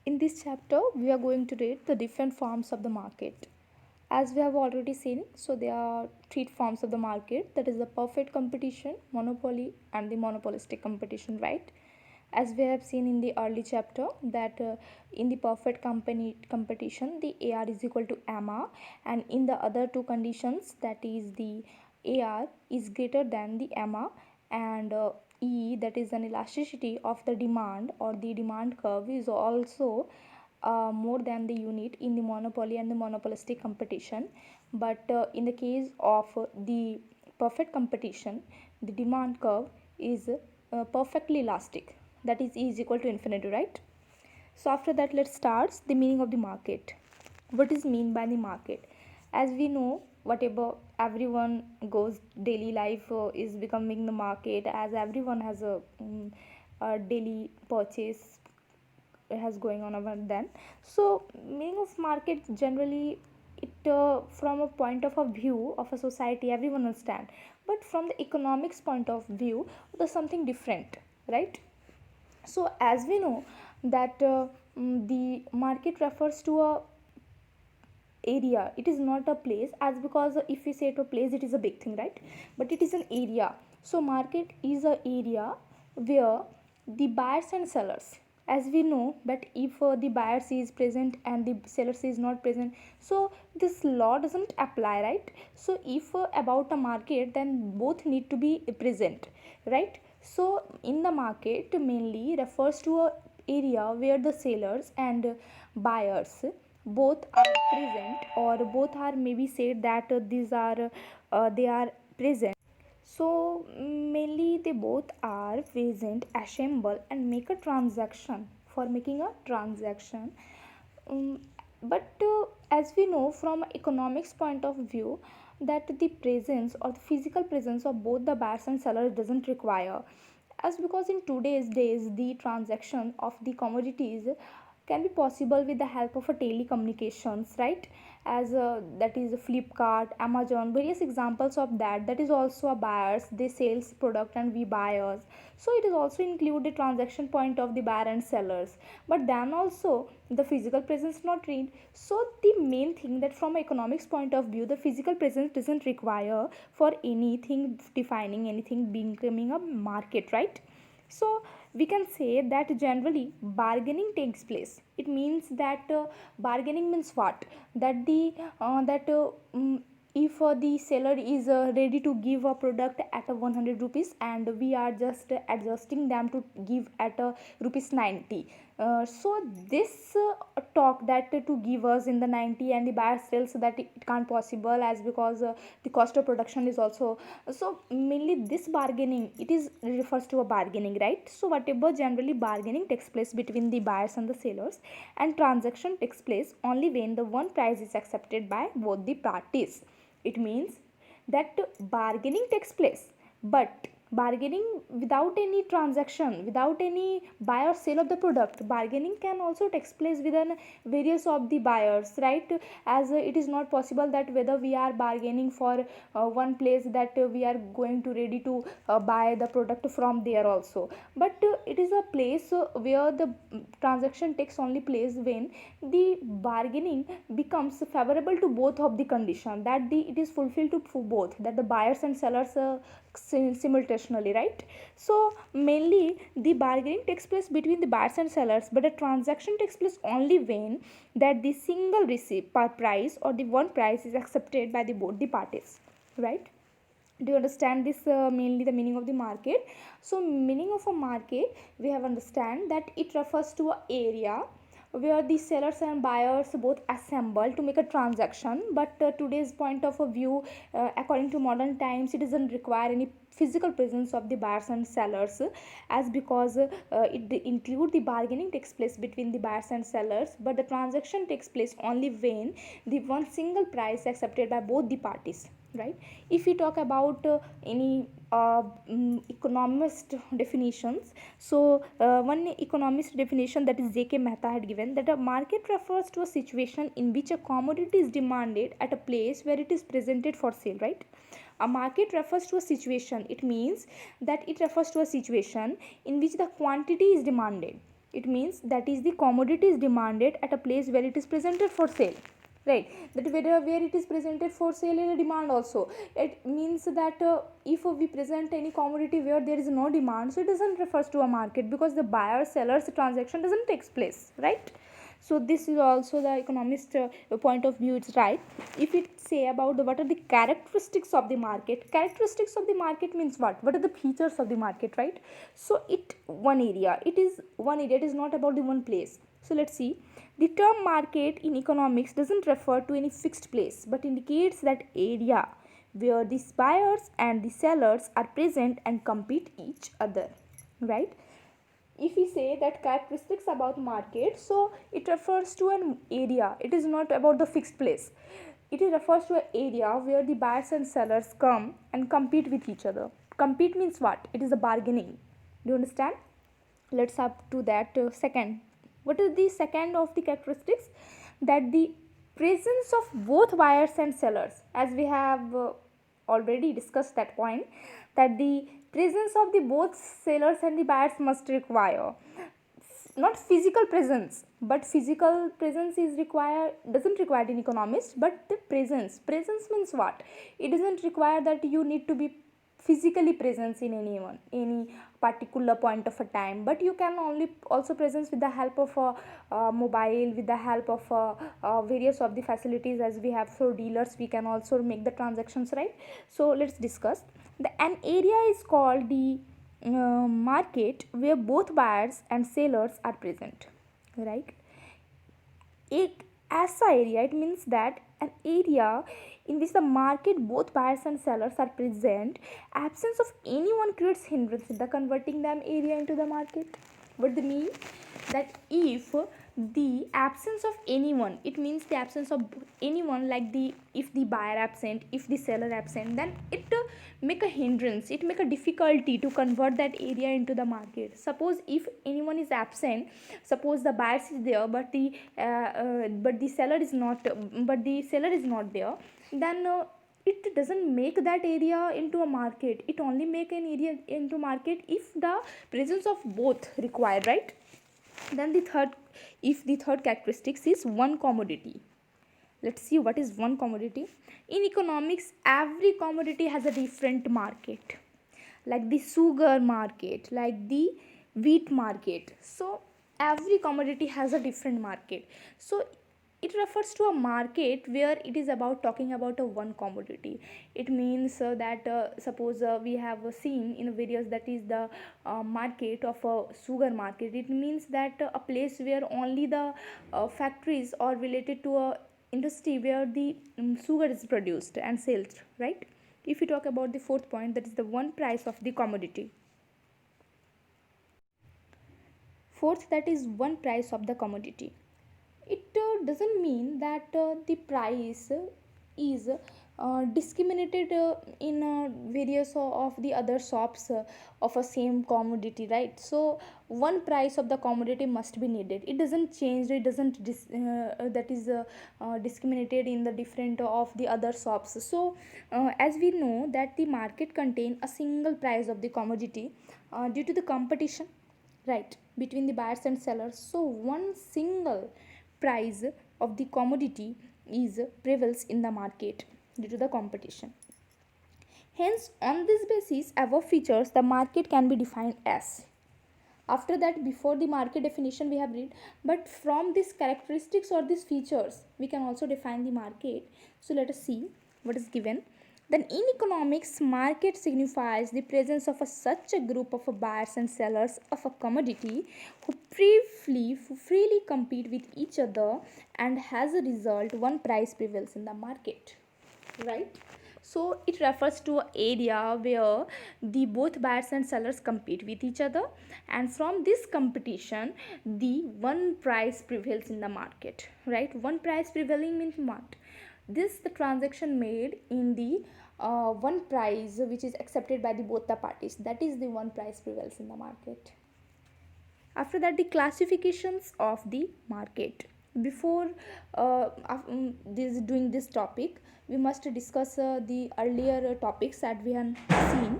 In this chapter, we are going to read the different forms of the market. As we have already seen, so there are three forms of the market, that is the perfect competition, monopoly, and the monopolistic competition, right? As we have seen in the early chapter, that in the perfect competition, the AR is equal to MR, and in the other two conditions, that is the AR is greater than the MR, and E, that is an elasticity of the demand or the demand curve, is also more than the unit in the monopoly and the monopolistic competition. But in the case of the perfect competition, the demand curve is perfectly elastic, that is E is equal to infinity, right? So after that, let's start the meaning of the market. What is mean by the market? As we know, whatever everyone goes daily life is becoming the market, as everyone has a daily purchase has going on over then. So meaning of market generally, it from a point of a view of a society everyone understand, but from the economics point of view there's something different, right? So as we know that the market refers to a area, it is not a place, as because if we say to a place it is a big thing, right? But it is an area. So market is a area where the buyers and sellers, as we know that if the buyers is present and the sellers is not present, so this law doesn't apply, right? So if about a market, then both need to be present, right? So in the market mainly refers to a area where the sellers and buyers both are present, or both are maybe said that these are they are present. So mainly they both are present, assemble and make a transaction, for making a transaction. um, but as we know from economics point of view, that the presence or the physical presence of both the buyers and sellers doesn't require, as because in today's days the transaction of the commodities can be possible with the help of a telecommunications, right? As that is Flipkart, Amazon, various examples of that, that is also a buyers, they sales product and we buyers. So it is also include the transaction point of the buyer and sellers, but then also the physical presence not read. So the main thing that from economics point of view, the physical presence doesn't require for anything defining anything becoming a market, right? So we can say that generally bargaining takes place. It means that bargaining means what, that the that if the seller is ready to give a product at a 100 rupees, and we are just adjusting them to give at a rupees 90, so this talk that to give us in the 90 and the buyer sells that it can't possible, as because the cost of production is also. So mainly this bargaining, it is refers to a bargaining, right? So whatever generally bargaining takes place between the buyers and the sellers, and transaction takes place only when the one price is accepted by both the parties. It means that bargaining takes place, but bargaining without any transaction, without any buy or sale of the product, bargaining can also take place within various of the buyers, right? As it is not possible that whether we are bargaining for one place, that we are going to ready to buy the product from there also, but it is a place where the transaction takes only place when the bargaining becomes favorable to both of the condition, that the it is fulfilled to both, that the buyers and sellers simultaneously, right? So mainly the bargaining takes place between the buyers and sellers, but a transaction takes place only when that the single receipt per price or the one price is accepted by the both the parties, right? Do you understand this mainly the meaning of the market? So meaning of a market, we have understand that it refers to a area where the sellers and buyers both assemble to make a transaction, but today's point of a view, according to modern times, it doesn't require any physical presence of the buyers and sellers, as because it include the bargaining takes place between the buyers and sellers, but the transaction takes place only when the one single price accepted by both the parties, right? If we talk about any economist definitions, so one economist definition, that is JK Mehta, had given that a market refers to a situation in which a commodity is demanded at a place where it is presented for sale, right? A market refers to a situation, it means that it refers to a situation in which the quantity is demanded, It means that is the commodity is demanded at a place where it is presented for sale, right? That where it is presented for sale is a demand also. It means that if we present any commodity where there is no demand, so it doesn't refers to a market, because the buyer sellers transaction doesn't takes place, right? So this is also the economist point of view, it's right. If it say about what are the characteristics of the market, characteristics of the market means what are the features of the market, right? So it one area, it is one area, it is not about the one place. So let's see, the term market in economics doesn't refer to any fixed place but indicates that area where the buyers and the sellers are present and compete each other, right? If we say that characteristics about market, so it refers to an area, it is not about the fixed place. It refers to an area where the buyers and sellers come and compete with each other. Compete means what? It is a bargaining. Do you understand? Let's up to that second. What is the second of the characteristics? That the presence of both buyers and sellers, as we have already discussed that point, that the presence of the both sellers and the buyers must require not physical presence, but physical presence is required, doesn't require in economics, but the presence means what? It doesn't require that you need to be physically presence in any particular point of a time, but you can only also presence with the help of a mobile, with the help of various of the facilities, as we have for dealers we can also make the transactions, right? So let's discuss. An area is called the market where both buyers and sellers are present, right? It as a area, it means that an area in which the market both buyers and sellers are present, absence of anyone creates hindrance in the converting them area into the market. What they mean? That if the absence of anyone, it means the absence of anyone, like the if the buyer absent, if the seller absent, then it make a hindrance, it make a difficulty to convert that area into the market. Suppose if anyone is absent, suppose the buyer is there but the seller is not, there, then it doesn't make that area into a market. It only make an area into market if the presence of both required, right? Then the third, if the third characteristics is one commodity. Let's see what is one commodity. In economics, every commodity has a different market, like the sugar market, like the wheat market. So every commodity has a different market. So it refers to a market where it is about talking about a one commodity. It means that suppose we have seen in various, that is the market of a sugar market. It means that a place where only the factories are related to a industry where the sugar is produced and sold, right? If we talk about the fourth point, that is the one price of the commodity. Fourth, that is one price of the commodity. It doesn't mean that the price is discriminated in various of the other shops of a same commodity, right? So one price of the commodity must be needed. It doesn't change, it doesn't that is discriminated in the different of the other shops. So as we know that the market contain a single price of the commodity due to the competition, right, between the buyers and sellers. So one single price of the commodity is prevails in the market due to the competition. Hence, on this basis, above features, the market can be defined as. After that, before the market definition we have read, but from these characteristics or these features, we can also define the market. So let us see what is given. Then in economics, market signifies the presence of such a group of buyers and sellers of a commodity who freely compete with each other, and as a result, one price prevails in the market, right? So it refers to an area where the both buyers and sellers compete with each other, and from this competition the one price prevails in the market, right? One price prevailing means what? This the transaction made in the one price which is accepted by the both the parties, that is the one price prevails in the market. After that, the classifications of the market. Before doing this topic, we must discuss the earlier topics that we have seen.